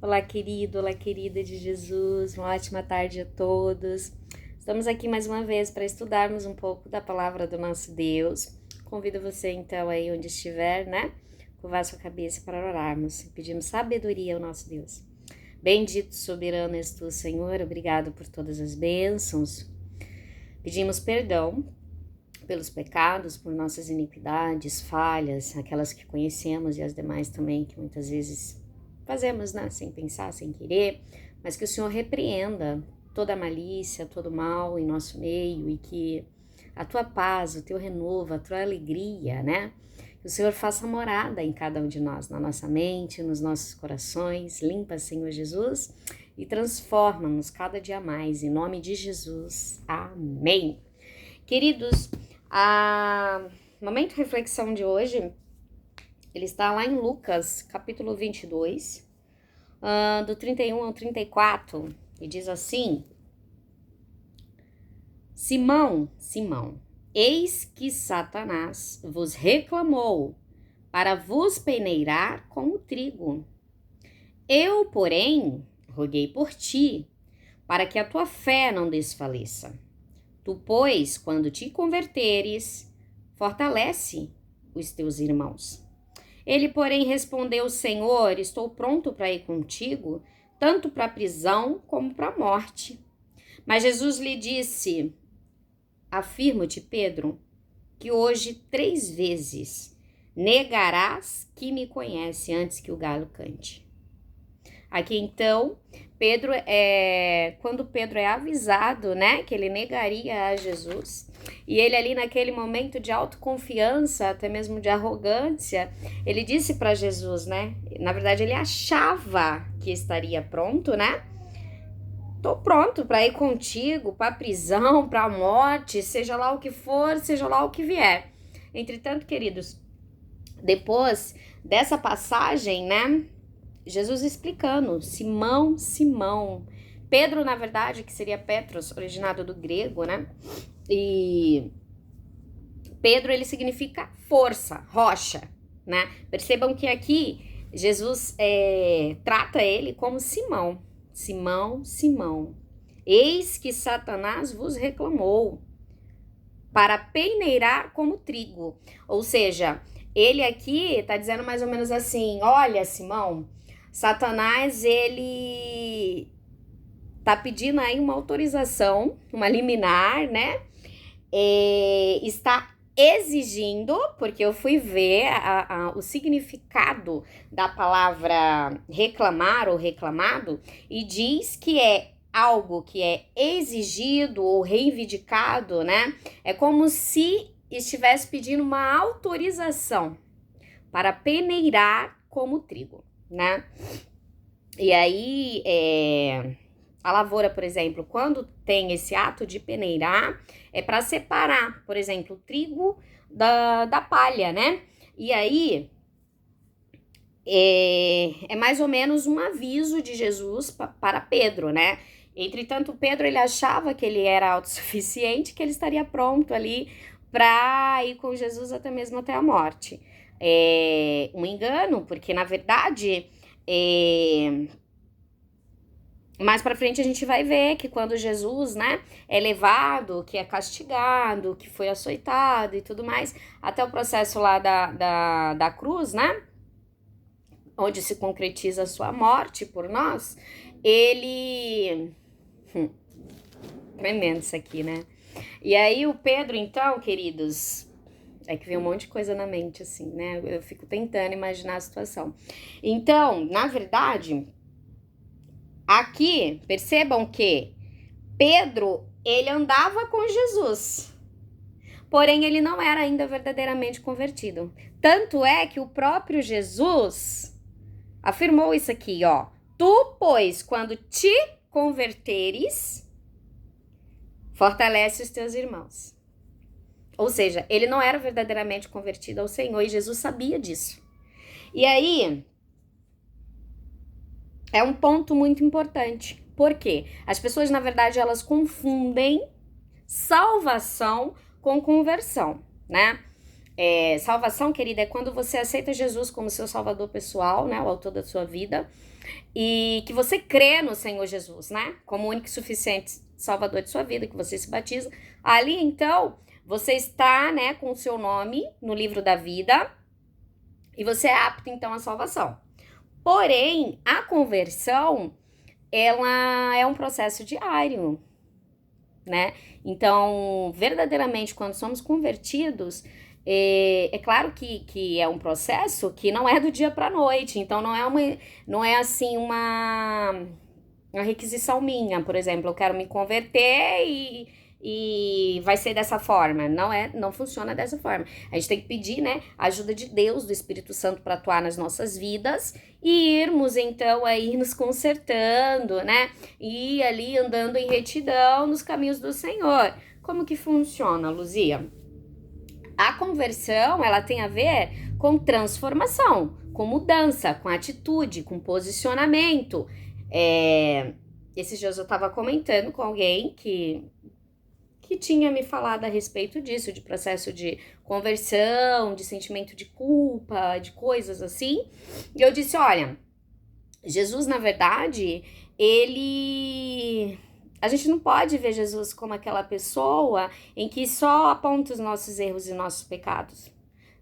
Olá, querido, olá, querida de Jesus, uma ótima tarde a todos. Estamos aqui mais uma vez para estudarmos um pouco da palavra do nosso Deus. Convido você então aí onde estiver, né? Curvar sua cabeça para orarmos. Pedimos sabedoria ao nosso Deus. Bendito, soberano és tu, Senhor, obrigado por todas as bênçãos. Pedimos perdão pelos pecados, por nossas iniquidades, falhas, aquelas que conhecemos e as demais também que muitas vezes fazemos, né, sem pensar, sem querer, mas que o Senhor repreenda toda a malícia, todo o mal em nosso meio e que a tua paz, o teu renovo, a tua alegria, né, que o Senhor faça morada em cada um de nós, na nossa mente, nos nossos corações. Limpa, Senhor Jesus, e transforma-nos cada dia mais, em nome de Jesus. Amém. Queridos, a momento de reflexão de hoje, ele está lá em Lucas, capítulo 22, do 31 ao 34, e diz assim: Simão, Simão, eis que Satanás vos reclamou para vos peneirar como trigo. Eu, porém, roguei por ti, para que a tua fé não desfaleça. Tu, pois, quando te converteres, fortalece os teus irmãos. Ele, porém, respondeu: Senhor, estou pronto para ir contigo, tanto para a prisão como para a morte. Mas Jesus lhe disse: Afirmo-te, Pedro, que hoje 3 vezes negarás que me conhece antes que o galo cante. Aqui então, quando Pedro é avisado, né, que ele negaria a Jesus, e ele ali naquele momento de autoconfiança, até mesmo de arrogância, ele disse para Jesus, né, na verdade ele achava que estaria pronto, né, tô pronto para ir contigo, para a prisão, para a morte, seja lá o que for, seja lá o que vier. Entretanto, queridos, depois dessa passagem, né, Jesus explicando, Simão, Simão. Pedro, na verdade, que seria Petros, originado do grego, né? E Pedro, ele significa força, rocha, né? Percebam que aqui Jesus trata ele como Simão. Simão, Simão. Eis que Satanás vos reclamou para peneirar como trigo. Ou seja, ele aqui está dizendo mais ou menos assim: olha, Simão, Satanás, ele tá pedindo aí uma autorização, uma liminar, né? Está exigindo, porque eu fui ver o significado da palavra reclamar ou reclamado, e diz que é algo que é exigido ou reivindicado, né? É como se estivesse pedindo uma autorização para peneirar como trigo, né? E aí, a lavoura, por exemplo, quando tem esse ato de peneirar, é para separar, por exemplo, o trigo da palha, né? E aí, é mais ou menos um aviso de Jesus para Pedro, né? Entretanto, Pedro, ele achava que ele era autossuficiente, que ele estaria pronto ali para ir com Jesus até mesmo até a morte. Um engano, porque na verdade, mais para frente a gente vai ver que quando Jesus, né, é levado, que é castigado, que foi açoitado e tudo mais, até o processo lá da cruz, né, onde se concretiza a sua morte por nós, ele... Tremendo isso aqui, né? E aí o Pedro, então, queridos... É que vem um monte de coisa na mente, assim, né? Eu fico tentando imaginar a situação. Então, na verdade, aqui, percebam que Pedro, ele andava com Jesus. Porém, ele não era ainda verdadeiramente convertido. Tanto é que o próprio Jesus afirmou isso aqui, ó. Tu, pois, quando te converteres, fortalece os teus irmãos. Ou seja, ele não era verdadeiramente convertido ao Senhor e Jesus sabia disso. E aí, é um ponto muito importante. Por quê? As pessoas, na verdade, elas confundem salvação com conversão, né? Salvação, querida, é quando você aceita Jesus como seu salvador pessoal, né? O autor da sua vida. e que você crê no Senhor Jesus, né? Como único e suficiente Salvador de sua vida, que você se batiza. Ali, então, você está, né, com o seu nome no livro da vida e você é apto, então, à salvação. Porém, a conversão, ela é um processo diário, né? Então, verdadeiramente, quando somos convertidos, é claro que é um processo que não é do dia para a noite. Então, não é assim uma requisição minha. Por exemplo, eu quero me converter e vai ser dessa forma. Não funciona dessa forma. A gente tem que pedir, né, a ajuda de Deus, do Espírito Santo, para atuar nas nossas vidas e irmos, então, aí nos consertando, né, e ali andando em retidão nos caminhos do Senhor. Como que funciona, Luzia? A conversão, ela tem a ver com transformação, com mudança, com atitude, com posicionamento. Esses dias eu estava comentando com alguém que tinha me falado a respeito disso, de processo de conversão, de sentimento de culpa, de coisas assim. E eu disse, olha, Jesus, na verdade, a gente não pode ver Jesus como aquela pessoa em que só aponta os nossos erros e nossos pecados,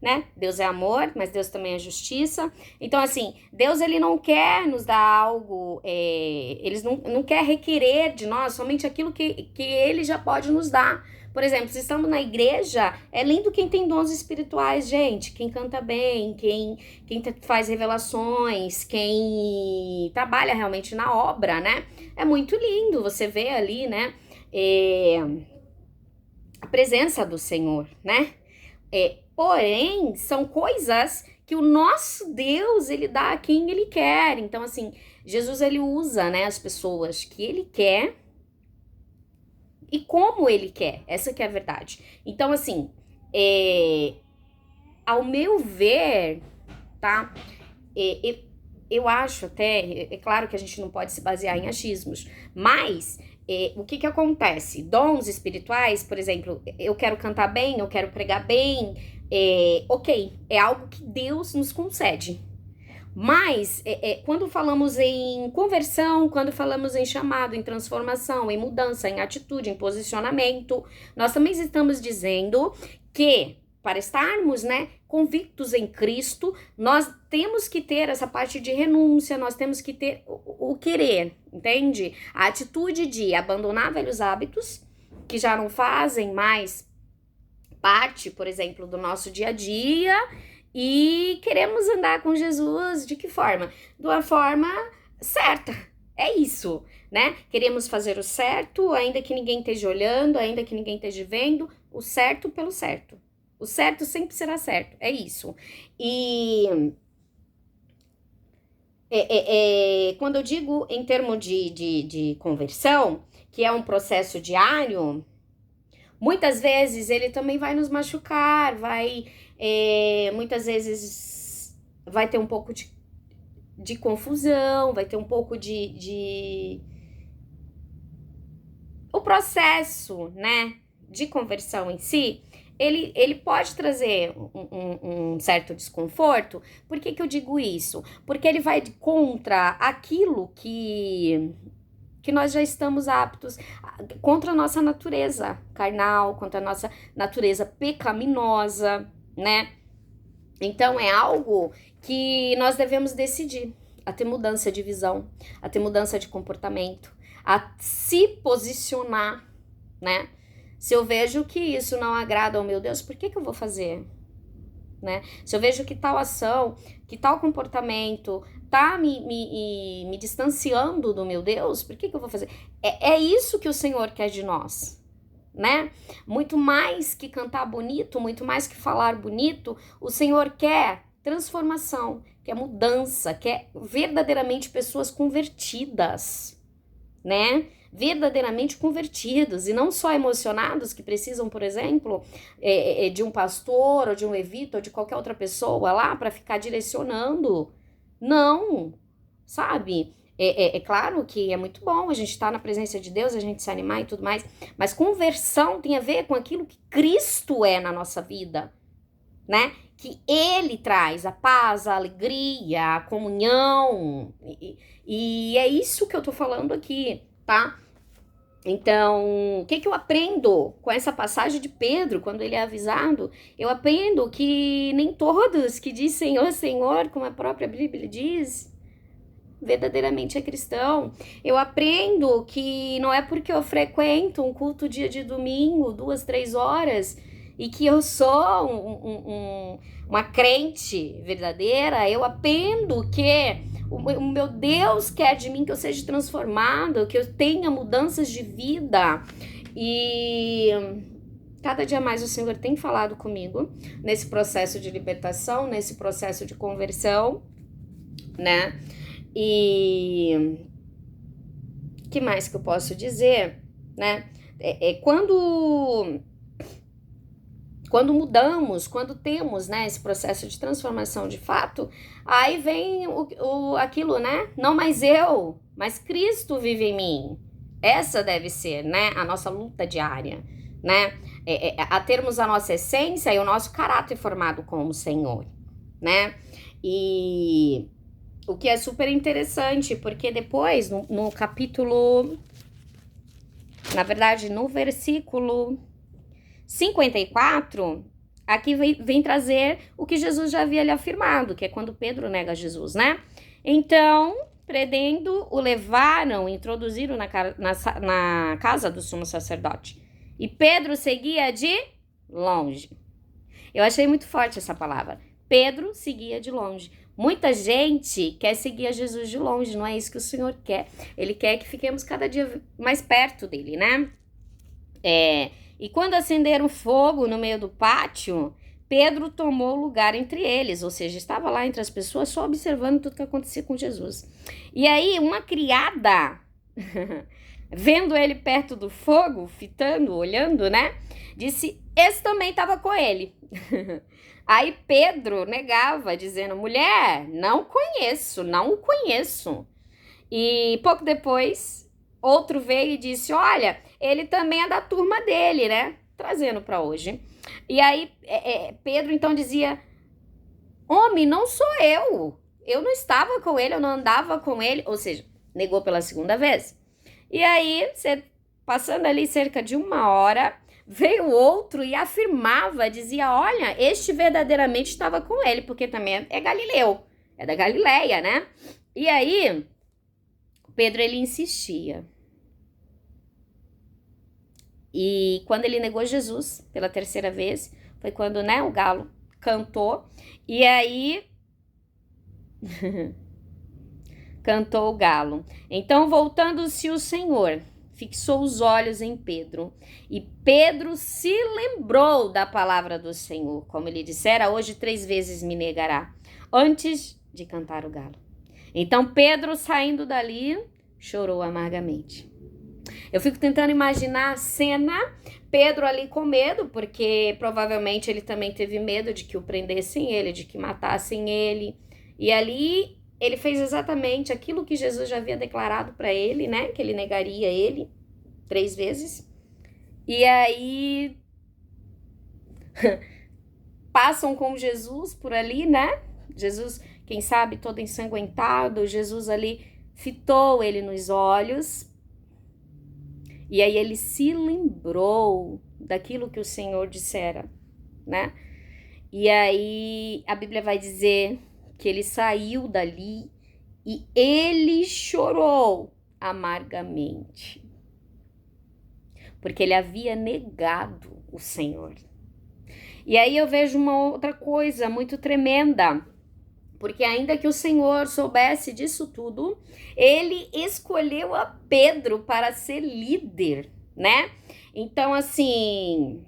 né? Deus é amor, mas Deus também é justiça. Então, assim, Deus, ele não quer nos dar algo, ele não quer requerer de nós somente aquilo que ele já pode nos dar. Por exemplo, se estamos na igreja, é lindo quem tem dons espirituais, gente. Quem canta bem, quem faz revelações, quem trabalha realmente na obra, né? É muito lindo você ver ali, né? A presença do Senhor, né? Porém, são coisas que o nosso Deus, ele dá a quem ele quer. Então, assim, Jesus, ele usa, né, as pessoas que ele quer e como ele quer. Essa que é a verdade. Então, assim, ao meu ver, tá? Eu acho até, é claro que a gente não pode se basear em achismos, mas o que acontece? Dons espirituais, por exemplo, eu quero cantar bem, eu quero pregar bem, ok, é algo que Deus nos concede. Mas, quando falamos em conversão, quando falamos em chamado, em transformação, em mudança, em atitude, em posicionamento, nós também estamos dizendo que, para estarmos, né, convictos em Cristo, nós temos que ter essa parte de renúncia, nós temos que ter o querer, entende? A atitude de abandonar velhos hábitos, que já não fazem mais parte, por exemplo, do nosso dia a dia, e queremos andar com Jesus de que forma? De uma forma certa. É isso, né? Queremos fazer o certo, ainda que ninguém esteja olhando, ainda que ninguém esteja vendo, o certo pelo certo. O certo sempre será certo, é isso. E quando eu digo em termos de conversão, que é um processo diário, muitas vezes ele também vai nos machucar, muitas vezes vai ter um pouco de confusão, vai ter um pouco o processo, né, de conversão em si, ele pode trazer um certo desconforto. Por que eu digo isso? Porque ele vai contra aquilo que nós já estamos aptos, contra a nossa natureza carnal, contra a nossa natureza pecaminosa, né? Então, é algo que nós devemos decidir, a ter mudança de visão, a ter mudança de comportamento, a se posicionar, né? Se eu vejo que isso não agrada ao meu Deus, por que eu vou fazer? Né? Se eu vejo que tal ação, que tal comportamento tá me distanciando do meu Deus, por que eu vou fazer? É isso que o Senhor quer de nós, né? Muito mais que cantar bonito, muito mais que falar bonito, o Senhor quer transformação, quer mudança, quer verdadeiramente pessoas convertidas, né? Verdadeiramente convertidos e não só emocionados, que precisam, por exemplo, de um pastor ou de um levita ou de qualquer outra pessoa lá para ficar direcionando. Não, sabe? É claro que é muito bom a gente estar na presença de Deus, a gente se animar e tudo mais, mas conversão tem a ver com aquilo que Cristo é na nossa vida, né? que ele traz a paz, a alegria, a comunhão, e é isso que eu tô falando aqui, tá? Então, o que eu aprendo com essa passagem de Pedro, quando ele é avisado? Eu aprendo que nem todos que dizem Senhor, Senhor, como a própria Bíblia diz, verdadeiramente é cristão. Eu aprendo que não é porque eu frequento um culto dia de domingo, 2, 3 horas, e que eu sou uma crente verdadeira. Eu aprendo que o meu Deus quer de mim que eu seja transformado, que eu tenha mudanças de vida. E cada dia mais o Senhor tem falado comigo nesse processo de libertação, nesse processo de conversão, né? E que mais que eu posso dizer, né? Quando mudamos, quando temos, né, esse processo de transformação de fato, aí vem aquilo, né? Não mais eu, mas Cristo vive em mim. Essa deve ser, né, a nossa luta diária, né? A termos a nossa essência e o nosso caráter formado como o Senhor, né? E o que é super interessante, porque depois, no capítulo, na verdade, no versículo 54, aqui vem trazer o que Jesus já havia lhe afirmado, que é quando Pedro nega Jesus, né? Então, prendendo, o levaram, introduziram na casa do sumo sacerdote. E Pedro seguia de longe. Eu achei muito forte essa palavra. Pedro seguia de longe. Muita gente quer seguir a Jesus de longe, não é isso que o Senhor quer. Ele quer que fiquemos cada dia mais perto dele, né? E quando acenderam fogo no meio do pátio, Pedro tomou lugar entre eles, ou seja, estava lá entre as pessoas só observando tudo que acontecia com Jesus. E aí uma criada, vendo ele perto do fogo, fitando, olhando, né? Disse, esse também estava com ele. Aí Pedro negava, dizendo, mulher, não o conheço. E pouco depois, outro veio e disse, olha, ele também é da turma dele, né? Trazendo para hoje. E aí Pedro então dizia, homem, não sou eu não estava com ele, eu não andava com ele, ou seja, negou pela segunda vez. E aí, passando ali cerca de 1 hora, veio outro e afirmava, dizia, olha, este verdadeiramente estava com ele, porque também é Galileu, é da Galileia, né? E aí, Pedro, ele insistia. E quando ele negou Jesus pela terceira vez, foi quando, né, o galo cantou, e aí cantou o galo. Então, voltando-se o Senhor, fixou os olhos em Pedro, e Pedro se lembrou da palavra do Senhor, como ele dissera, hoje 3 vezes me negará, antes de cantar o galo. Então, Pedro, saindo dali, chorou amargamente. Eu fico tentando imaginar a cena, Pedro ali com medo, porque provavelmente ele também teve medo de que o prendessem ele, de que matassem ele. E ali ele fez exatamente aquilo que Jesus já havia declarado para ele, né? Que ele negaria ele 3 vezes. E aí passam com Jesus por ali, né? Jesus, quem sabe, todo ensanguentado, Jesus ali fitou ele nos olhos. E aí ele se lembrou daquilo que o Senhor dissera, né? E aí a Bíblia vai dizer que ele saiu dali e ele chorou amargamente, porque ele havia negado o Senhor. E aí eu vejo uma outra coisa muito tremenda, porque ainda que o Senhor soubesse disso tudo, ele escolheu a Pedro para ser líder, né? Então, assim,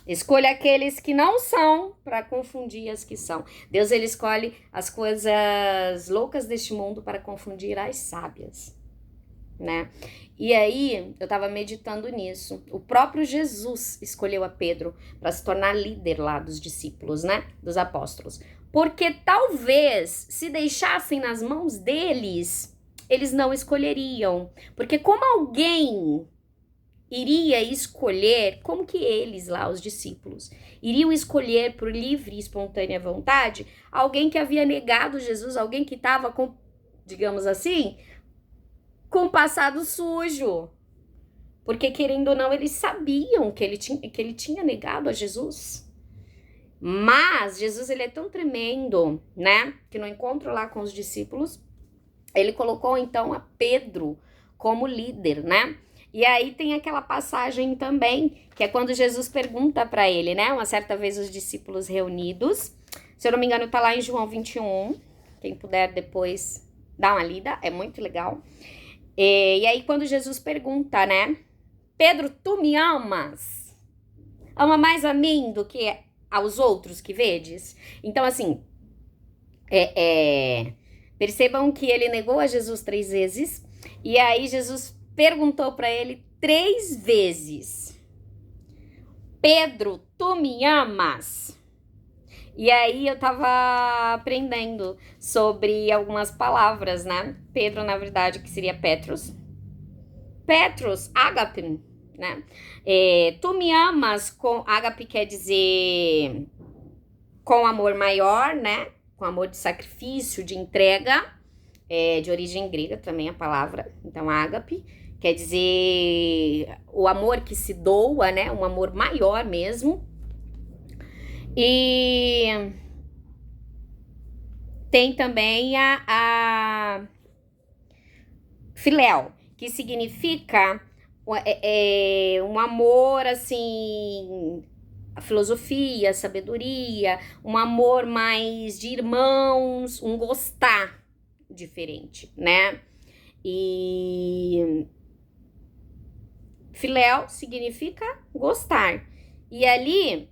escolha aqueles que não são para confundir as que são. Deus, ele escolhe as coisas loucas deste mundo para confundir as sábias, né? E aí, eu tava meditando nisso. O próprio Jesus escolheu a Pedro para se tornar líder lá dos discípulos, né? Dos apóstolos. Porque talvez, se deixassem nas mãos deles, eles não escolheriam. Porque como alguém iria escolher, como que eles lá, os discípulos, iriam escolher por livre e espontânea vontade alguém que havia negado Jesus, alguém que estava com, digamos assim, com passado sujo. Porque, querendo ou não, eles sabiam que ele tinha negado a Jesus. Mas Jesus, ele é tão tremendo, né? Que no encontro lá com os discípulos, ele colocou, então, a Pedro como líder, né? E aí tem aquela passagem também, que é quando Jesus pergunta para ele, né? Uma certa vez os discípulos reunidos, se eu não me engano, tá lá em João 21, quem puder depois dar uma lida, é muito legal. E aí quando Jesus pergunta, né? Pedro, tu me amas? Ama mais a mim do que aos outros que vedes? Então, assim, percebam que ele negou a Jesus 3 vezes, e aí Jesus perguntou para ele 3 vezes: Pedro, tu me amas? E aí eu tava aprendendo sobre algumas palavras, né? Pedro, na verdade, que seria Petros. Petros, ágape, né? Tu me amas, com ágape quer dizer com amor maior, né? Com amor de sacrifício, de entrega, de origem grega também a palavra. Então, ágape quer dizer o amor que se doa, né? Um amor maior mesmo. E tem também a filéu, que significa um amor, assim, a filosofia, a sabedoria, um amor mais de irmãos, um gostar diferente, né? E filéu significa gostar. E ali,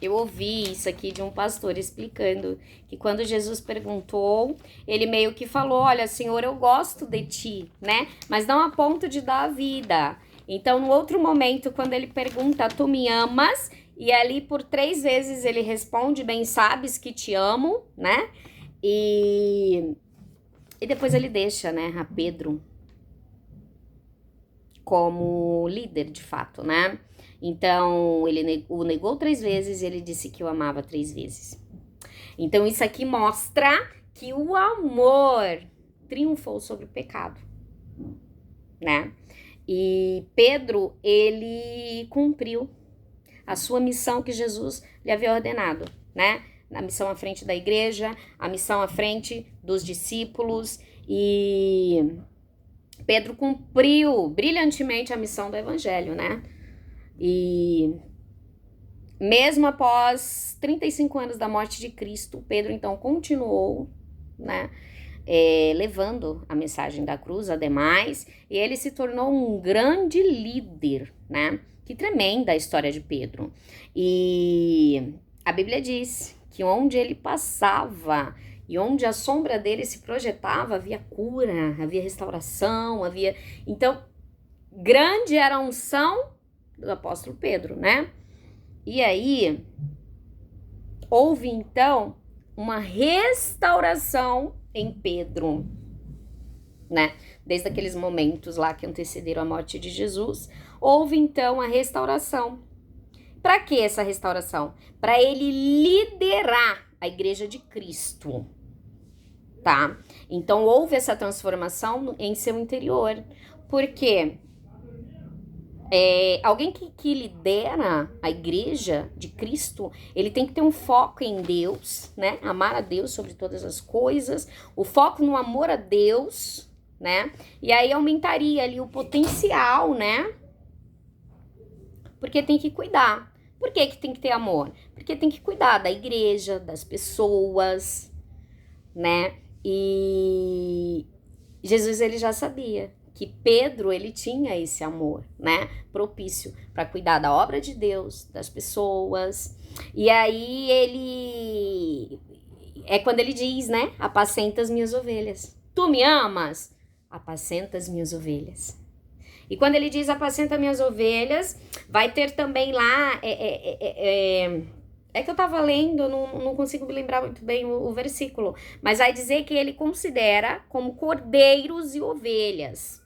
eu ouvi isso aqui de um pastor explicando que quando Jesus perguntou, ele meio que falou, olha, Senhor, eu gosto de ti, né? Mas não a ponto de dar a vida. Então, no outro momento, quando ele pergunta, tu me amas? E ali por 3 vezes ele responde, bem sabes que te amo, né? E depois ele deixa, né, a Pedro como líder, de fato, né? Então, ele o negou 3 vezes e ele disse que o amava 3 vezes. Então, isso aqui mostra que o amor triunfou sobre o pecado, né? E Pedro, ele cumpriu a sua missão que Jesus lhe havia ordenado, né? A missão à frente da igreja, a missão à frente dos discípulos, e Pedro cumpriu brilhantemente a missão do evangelho, né? E mesmo após 35 anos da morte de Cristo, Pedro então continuou, né, levando a mensagem da cruz ademais, e ele se tornou um grande líder, né? Que tremenda a história de Pedro. E a Bíblia diz que onde ele passava e onde a sombra dele se projetava, havia cura, havia restauração, havia... Então, grande era a unção do apóstolo Pedro, né? E aí, houve então uma restauração em Pedro, né? Desde aqueles momentos lá que antecederam a morte de Jesus, houve então a restauração. Para que essa restauração? Para ele liderar a igreja de Cristo, tá? Então houve essa transformação em seu interior. Por quê? Alguém que lidera a igreja de Cristo, ele tem que ter um foco em Deus, né? Amar a Deus sobre todas as coisas, o foco no amor a Deus, né? E aí aumentaria ali o potencial, né? Porque tem que cuidar. Por que tem que ter amor? Porque tem que cuidar da igreja, das pessoas, né? E Jesus, ele já sabia que Pedro, ele tinha esse amor, né, propício para cuidar da obra de Deus, das pessoas. E aí ele, quando ele diz, né, apacenta as minhas ovelhas. Tu me amas? Apacenta as minhas ovelhas. E quando ele diz apacenta minhas ovelhas, vai ter também lá, que eu tava lendo, não consigo me lembrar muito bem o versículo, mas vai dizer que ele considera como cordeiros e ovelhas,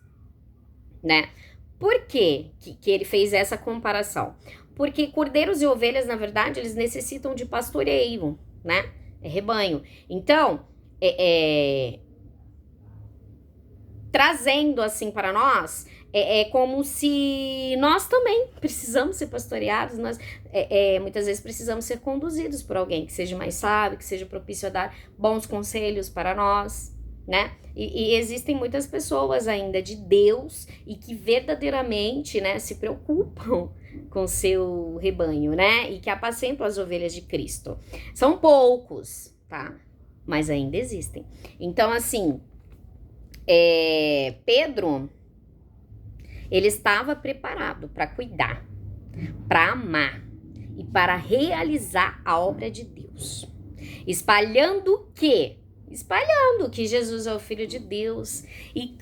né? Por que ele fez essa comparação? Porque cordeiros e ovelhas, na verdade, eles necessitam de pastoreio, né? É rebanho. Então, trazendo assim para nós, é como se nós também precisamos ser pastoreados, nós muitas vezes precisamos ser conduzidos por alguém que seja mais sábio, que seja propício a dar bons conselhos para nós, né? E existem muitas pessoas ainda de Deus e que verdadeiramente, né, se preocupam com seu rebanho, né? E que apacentam as ovelhas de Cristo. São poucos, tá? Mas ainda existem. Então, assim, Pedro, ele estava preparado para cuidar, para amar e para realizar a obra de Deus. Espalhando que Jesus é o Filho de Deus e